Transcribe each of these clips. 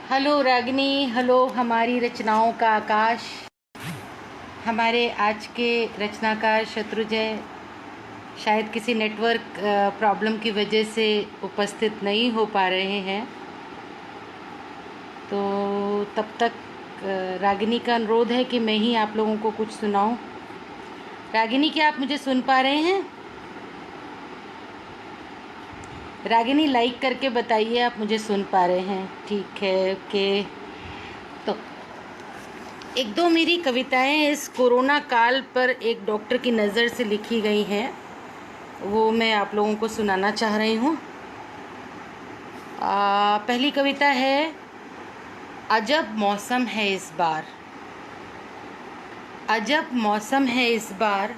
Hello Ragini, hello हमारी रचनाओं का आकाश। हमारे आज के रचनाकार शत्रुंजय शायद किसी नेटवर्क प्रॉब्लम की वजह से उपस्थित नहीं हो पा रहे हैं, तो तब तक रागिनी का अनुरोध है कि मैं ही आप लोगों को कुछ सुनाऊं। रागिनी, क्या आप मुझे सुन पा रहे हैं? रागिनी, लाइक करके बताइए आप मुझे सुन पा रहे हैं। ठीक है, ओके। तो एक दो मेरी कविताएं इस कोरोना काल पर एक डॉक्टर की नज़र से लिखी गई हैं, वो मैं आप लोगों को सुनाना चाह रही हूँ। पहली कविता है, अजब मौसम है इस बार। अजब मौसम है इस बार,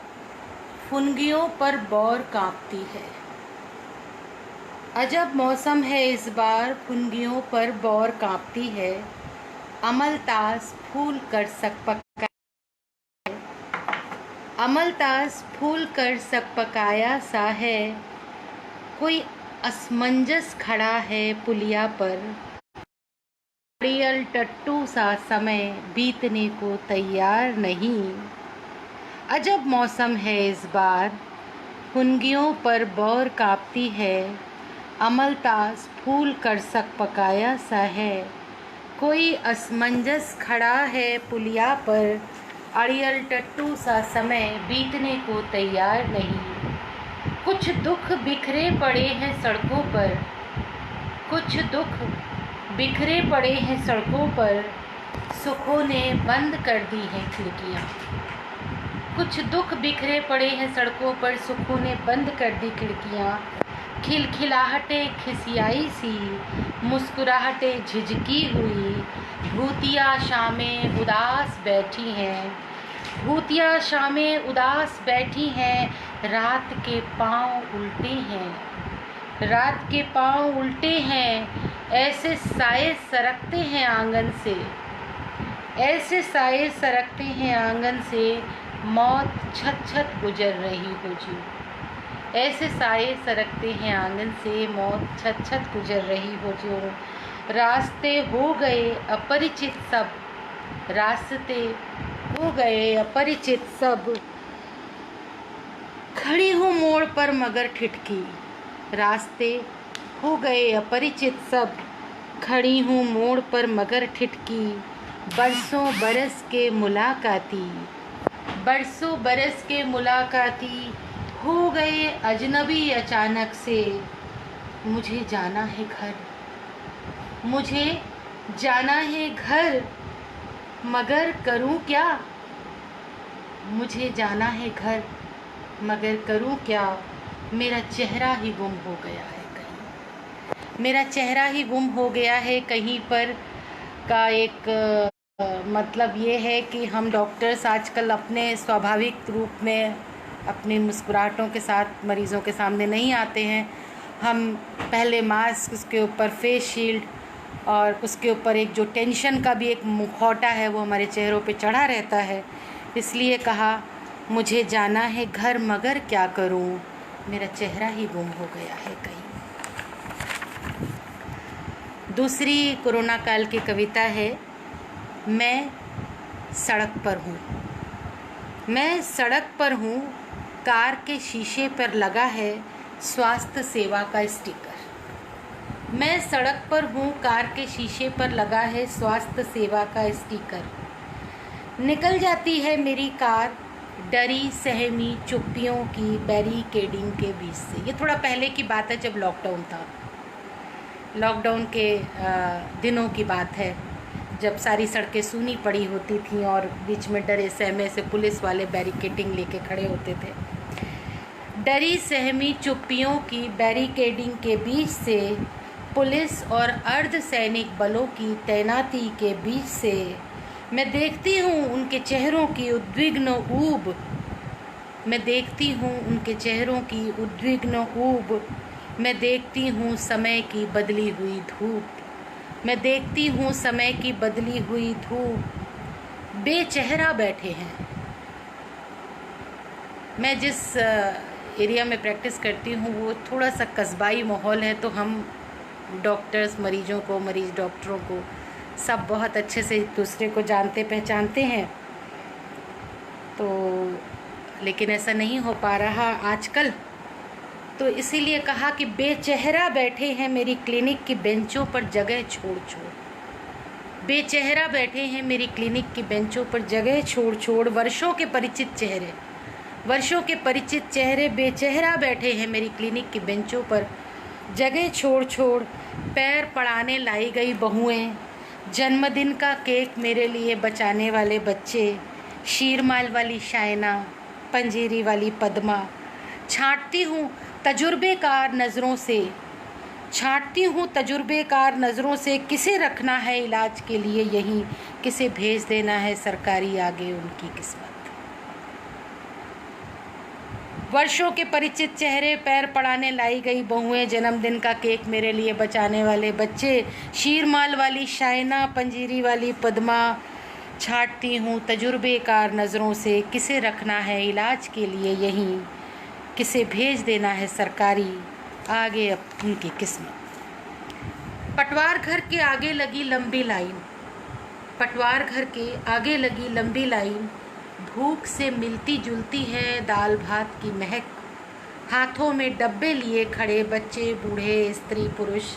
फुनगियों पर बौर कांपती है। अजब मौसम है इस बार, फुनगियों पर बौर कांपती है। अमलतास फूल कर सकपकाया सा है। कोई असमंजस खड़ा है पुलिया पर। नारियल टट्टू सा समय बीतने को तैयार नहीं। अजब मौसम है इस बार, फुनगियों पर बौर कांपती है। अमलतास फूल कर सकपकाया सा है। कोई असमंजस खड़ा है पुलिया पर। अड़ियल टट्टू सा समय बीतने को तैयार नहीं। कुछ दुख बिखरे पड़े हैं सड़कों पर। कुछ दुख बिखरे पड़े हैं सड़कों पर। सुखों ने बंद कर दी हैं खिड़कियाँ। कुछ दुख बिखरे पड़े हैं सड़कों पर, सुखों ने बंद कर दी खिड़कियाँ। खिलखिलाहटें खिसियाई सी, मुस्कुराहटें झिझकी हुई। भूतिया शामें उदास बैठी हैं। भूतिया शामें उदास बैठी हैं। रात के पाँव उल्टे हैं। रात के पाँव उल्टे हैं। ऐसे साए सरकते हैं आंगन से। ऐसे साए सरकते हैं आंगन से। मौत छत छत गुजर रही हो जी। ऐसे साए सरकते हैं आंगन से। मौत छत छत गुजर रही हो जो। रास्ते हो गए अपरिचित सब। रास्ते हो गए अपरिचित सब। खड़ी हूँ मोड़ पर मगर ठिठकी। रास्ते हो गए अपरिचित सब। खड़ी हूँ मोड़ पर मगर ठिठकी। बरसों बरस के मुलाकाती। बरसों बरस के मुलाकाती हो गए अजनबी अचानक से। मुझे जाना है घर। मुझे जाना है घर, मगर करूं क्या? मुझे जाना है घर, मगर करूं क्या? मेरा चेहरा ही गुम हो गया है कहीं। मेरा चेहरा ही गुम हो गया है कहीं पर का एक मतलब ये है कि हम डॉक्टर्स आजकल अपने स्वाभाविक रूप में अपनी मुस्कुराहटों के साथ मरीज़ों के सामने नहीं आते हैं। हम पहले मास्क, उसके ऊपर फेस शील्ड और उसके ऊपर एक जो टेंशन का भी एक मुखौटा है वो हमारे चेहरों पे चढ़ा रहता है। इसलिए कहा मुझे जाना है घर, मगर क्या करूं? मेरा चेहरा ही गुम हो गया है कहीं। दूसरी कोरोना काल की कविता है, मैं सड़क पर हूँ। मैं सड़क पर हूँ, कार के शीशे पर लगा है स्वास्थ्य सेवा का स्टिकर। मैं सड़क पर हूँ, कार के शीशे पर लगा है स्वास्थ्य सेवा का स्टिकर। निकल जाती है मेरी कार डरी सहमी चुप्पियों की बैरिकेडिंग के बीच से। ये थोड़ा पहले की बात है, जब लॉकडाउन था। लॉकडाउन के दिनों की बात है, जब सारी सड़कें सूनी पड़ी होती थीं और बीच में डरे सहमे से पुलिस वाले बैरिकेडिंग लेके खड़े होते थे। डरी सहमी चुप्पियों की बैरिकेडिंग के बीच से, पुलिस और अर्धसैनिक बलों की तैनाती के बीच से, मैं देखती हूँ उनके चेहरों की उद्विग्न ऊब। मैं देखती हूँ उनके चेहरों की उद्विग्न ऊब। मैं देखती हूँ समय की बदली हुई धूप। मैं देखती हूँ समय की बदली हुई धूप। बेचेहरा बैठे हैं। मैं जिस एरिया में प्रैक्टिस करती हूँ वो थोड़ा सा कस्बाई माहौल है, तो हम डॉक्टर्स मरीजों को, मरीज़ डॉक्टरों को सब बहुत अच्छे से एक दूसरे को जानते पहचानते हैं, तो लेकिन ऐसा नहीं हो पा रहा आजकल। तो इसीलिए कहा कि बेचेहरा बैठे हैं मेरी क्लिनिक की बेंचों पर जगह छोड़ छोड़, बेचेहरा बैठे हैं मेरी क्लिनिक की बेंचों पर जगह छोड़ छोड़, वर्षों के परिचित चेहरे, वर्षों के परिचित चेहरे बेचेहरा बैठे हैं मेरी क्लिनिक की बेंचों पर जगह छोड़ छोड़, पैर पड़ाने लाई गई बहुएं, जन्मदिन का केक मेरे लिए बचाने वाले बच्चे, शीरमाल वाली शायना, पंजीरी वाली पद्मा, छांटती हूँ तजुर्बेकार नज़रों से, छांटती हूँ तजुर्बेकार नज़रों से, किसे रखना है इलाज के लिए यहीं, किसे भेज देना है सरकारी आगे उनकी किस्मत। वर्षों के परिचित चेहरे, पैर पड़ाने लाई गई बहुएं, जन्मदिन का केक मेरे लिए बचाने वाले बच्चे, शीरमाल वाली शायना, पंजीरी वाली पद्मा, छांटती हूँ तजुर्बेकार नज़रों से, किसे रखना है इलाज के लिए यहीं, किसे भेज देना है सरकारी आगे उनकी किस्मत। पटवार घर के आगे लगी लंबी लाइन, पटवार घर के आगे लगी लंबी लाइन, भूख से मिलती जुलती है दाल भात की महक, हाथों में डब्बे लिए खड़े बच्चे बूढ़े स्त्री पुरुष,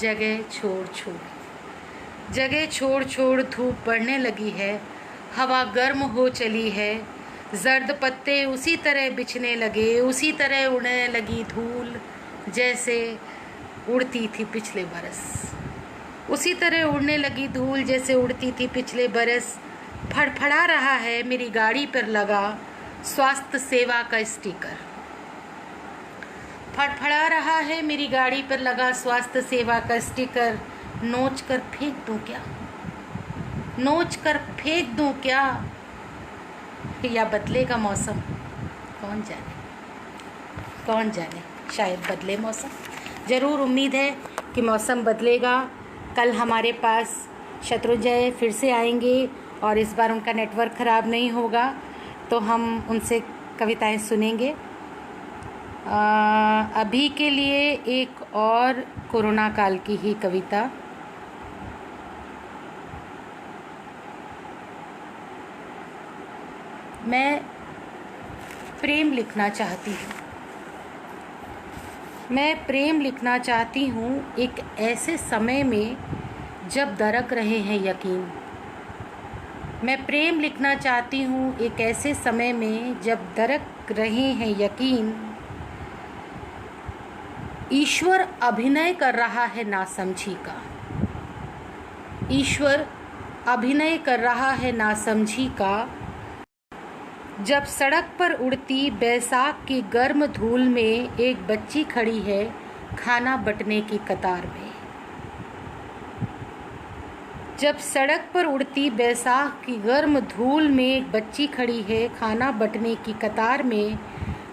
जगह छोड़ छोड़, जगह छोड़ छोड़, धूप बढ़ने लगी है, हवा गर्म हो चली है, जर्द पत्ते उसी तरह बिछने लगे, उसी तरह उड़ने लगी धूल जैसे उड़ती थी पिछले बरस, उसी तरह उड़ने लगी धूल जैसे उड़ती थी पिछले बरस। फड़फड़ा रहा है मेरी गाड़ी पर लगा स्वास्थ्य सेवा का स्टिकर, फड़फड़ा रहा है मेरी गाड़ी पर लगा स्वास्थ्य सेवा का स्टिकर, नोच कर फेंक दूं क्या, नोच कर फेंक दूं क्या, या बदलेगा मौसम, कौन जाने, कौन जाने, शायद बदले मौसम। ज़रूर उम्मीद है कि मौसम बदलेगा। कल हमारे पास शत्रुंजय फिर से आएंगे और इस बार उनका नेटवर्क ख़राब नहीं होगा, तो हम उनसे कविताएं सुनेंगे। अभी के लिए एक और कोरोना काल की ही कविता। मैं प्रेम लिखना चाहती हूँ, मैं प्रेम लिखना चाहती हूँ एक ऐसे समय में जब दरक रहे हैं यकीन, मैं प्रेम लिखना चाहती हूँ एक ऐसे समय में जब दरक रहे हैं यकीन, ईश्वर अभिनय कर रहा है नासमझी का, ईश्वर अभिनय कर रहा है नासमझी का, जब सड़क पर उड़ती बैसाख की गर्म धूल में एक बच्ची खड़ी है खाना बंटने की कतार में, जब सड़क पर उड़ती बैसाख की गर्म धूल में एक बच्ची खड़ी है खाना बंटने की कतार में,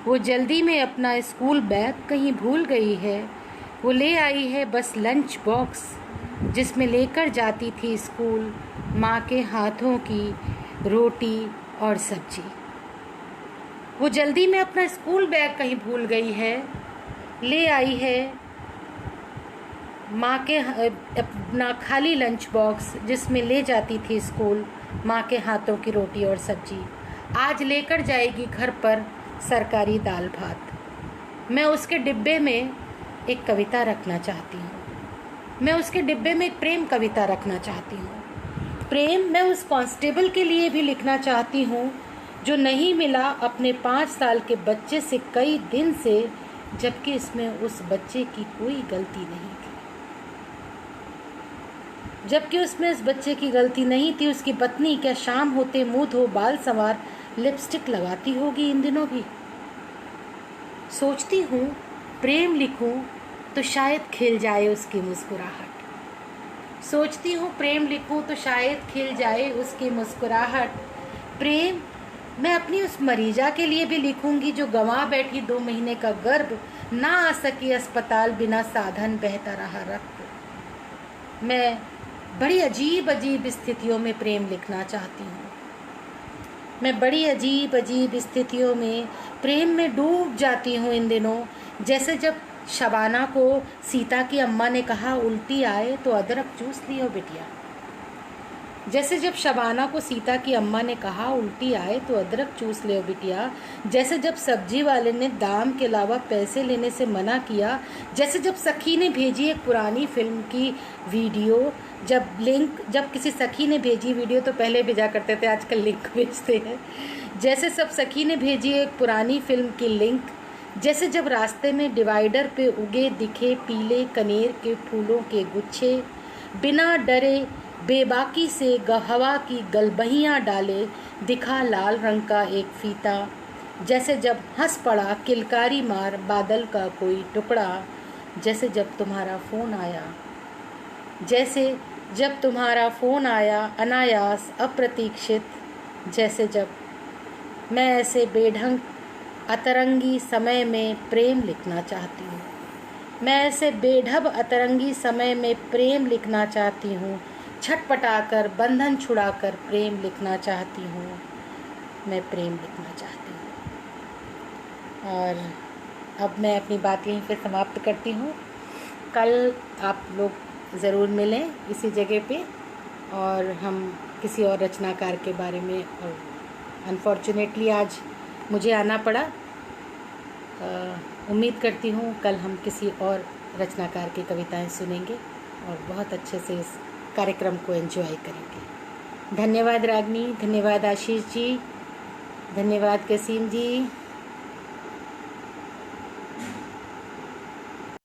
वो जल्दी में अपना स्कूल बैग कहीं भूल गई है, वो ले आई है बस लंच बॉक्स जिसमें लेकर जाती थी स्कूल माँ के हाथों की रोटी और सब्जी, वो जल्दी में अपना स्कूल बैग कहीं भूल गई है, ले आई है माँ के अपना खाली लंच बॉक्स जिसमें ले जाती थी स्कूल माँ के हाथों की रोटी और सब्जी, आज लेकर जाएगी घर पर सरकारी दाल भात। मैं उसके डिब्बे में एक कविता रखना चाहती हूँ, मैं उसके डिब्बे में एक प्रेम कविता रखना चाहती हूँ। प्रेम मैं उस कांस्टेबल के लिए भी लिखना चाहती हूँ जो नहीं मिला अपने 5 साल के बच्चे से कई दिन से, जबकि इसमें उस बच्चे की कोई गलती नहीं थी, जबकि उसमें उस बच्चे की गलती नहीं थी। उसकी पत्नी क्या शाम होते मुँह धो बाल संवार लिपस्टिक लगाती होगी इन दिनों भी। सोचती हूँ प्रेम लिखूँ तो शायद खिल जाए उसकी मुस्कुराहट, सोचती हूँ प्रेम लिखूँ तो शायद खिल जाए उसकी मुस्कुराहट। प्रेम मैं अपनी उस मरीजा के लिए भी लिखूंगी जो गंवा बैठी 2 महीने का गर्भ, ना आ सकी अस्पताल बिना साधन, बहता रहा रक्त। मैं बड़ी अजीब अजीब स्थितियों में प्रेम लिखना चाहती हूँ, मैं बड़ी अजीब अजीब स्थितियों में प्रेम में डूब जाती हूँ इन दिनों। जैसे जब शबाना को सीता की अम्मा ने कहा उल्टी आए तो अदरक चूस लियो बिटिया, जैसे जब शबाना को सीता की अम्मा ने कहा उल्टी आए तो अदरक चूस ले बिटिया, जैसे जब सब्जी वाले ने दाम के अलावा पैसे लेने से मना किया, जैसे जब सखी ने भेजी एक पुरानी फिल्म की वीडियो, जब किसी सखी ने भेजी वीडियो तो पहले भेजा करते थे, आजकल लिंक भेजते हैं, जैसे सब सखी ने भेजी एक पुरानी फिल्म की लिंक, जैसे जब रास्ते में डिवाइडर पे उगे दिखे पीले कनेर के फूलों के गुच्छे, बिना डरे बेबाकी से हवा की गलबहियाँ डाले दिखा लाल रंग का एक फीता, जैसे जब हंस पड़ा किलकारी मार बादल का कोई टुकड़ा, जैसे जब तुम्हारा फ़ोन आया, जैसे जब तुम्हारा फ़ोन आया अनायास अप्रतीक्षित, जैसे जब मैं ऐसे बेढंग अतरंगी समय में प्रेम लिखना चाहती हूँ, मैं ऐसे बेढब अतरंगी समय में प्रेम लिखना चाहती हूँ, छटपटाकर बंधन छुड़ाकर प्रेम लिखना चाहती हूँ, मैं प्रेम लिखना चाहती हूँ। और अब मैं अपनी बात यहीं पे समाप्त करती हूँ। कल आप लोग ज़रूर मिलें इसी जगह पे और हम किसी और रचनाकार के बारे में, और अनफॉर्चुनेटली आज मुझे आना पड़ा। उम्मीद करती हूँ कल हम किसी और रचनाकार की कविताएं सुनेंगे और बहुत अच्छे से इस कार्यक्रम को एंजॉय करेंगे। धन्यवाद रागनी, धन्यवाद आशीष जी, धन्यवाद कसीम जी।